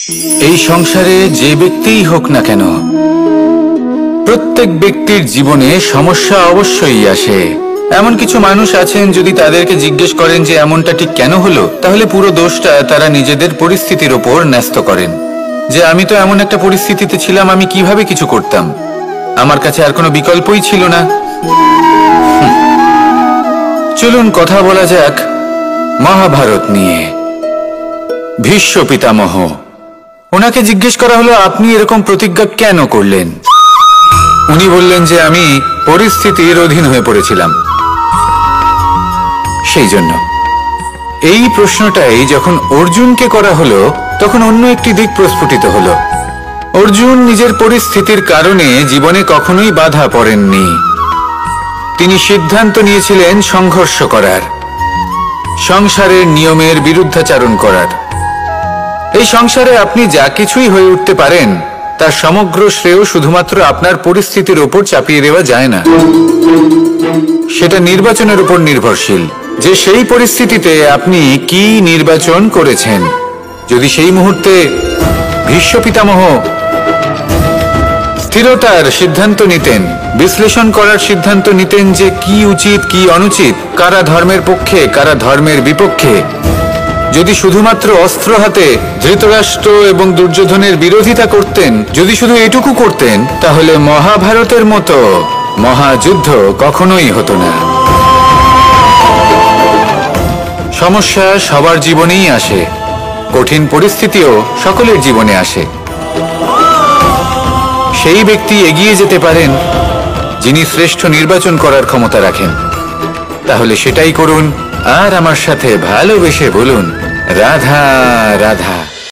এই সংসারে যে ব্যক্তিই হোক না কেন, প্রত্যেক ব্যক্তির জীবনে সমস্যা অবশ্যই আসে। এমন কিছু মানুষ আছেন, যদি তাদেরকে জিজ্ঞেস করেন যে এমনটা ঠিক কেন হলো, তাহলে পুরো দোষটা তারা নিজেদের পরিস্থিতির ওপর ন্যস্ত করেন। যে আমি তো এমন একটা পরিস্থিতিতে ছিলাম, আমি কিভাবে কিছু করতাম, আমার কাছে আর কোনো বিকল্পই ছিল না। চলুন কথা বলা যাক মহাভারত নিয়ে। ভীষ্ম পিতামহ, ওনাকে জিজ্ঞেস করা হলো আপনি এরকম প্রতিজ্ঞা কেন করলেন। উনি বললেন যে আমি পরিস্থিতির অধীন হয়ে পড়েছিলাম, সেই জন্য। এই প্রশ্নটাই যখন অর্জুনকে করা হলো, তখন অন্য একটি দিক প্রস্ফুটিত হলো। অর্জুন নিজের পরিস্থিতির কারণে জীবনে কখনোই বাধা পড়েননি। তিনি সিদ্ধান্ত নিয়েছিলেন সংঘর্ষ করার, সংসারের নিয়মের বিরুদ্ধাচারণ করার। এই সংসারে আপনি যা কিছুই হয়ে উঠতে পারেন, তার সমগ্র শ্রেয় শুধুমাত্র আপনার পরিস্থিতির উপর চাপিয়ে দেওয়া যায় না। সেটা নির্বাচনের উপর নির্ভরশীল, যে সেই পরিস্থিতিতে আপনি কি নির্বাচন করেছেন। যদি সেই মুহূর্তে ভীষ্ম পিতামহ স্থিরতার সিদ্ধান্ত নিতেন, বিশ্লেষণ করার সিদ্ধান্ত নিতেন যে কি উচিত কি অনুচিত, কারা ধর্মের পক্ষে কারা ধর্মের বিপক্ষে, যদি শুধুমাত্র অস্ত্র হাতে ধৃতরাষ্ট্র এবং দুর্যোধনের বিরোধিতা করতেন, যদি শুধু এটুকু করতেন, তাহলে মহাভারতের মতো মহাযুদ্ধ কখনোই হতো না। সমস্যা সবার জীবনেই আসে, কঠিন পরিস্থিতিও সকলের জীবনে আসে। সেই ব্যক্তি এগিয়ে যেতে পারেন যিনি শ্রেষ্ঠ নির্বাচন করার ক্ষমতা রাখেন। তাহলে সেটাই করুন, আর আমার সাথে ভালোবেসে বলুন রাধা রাধা।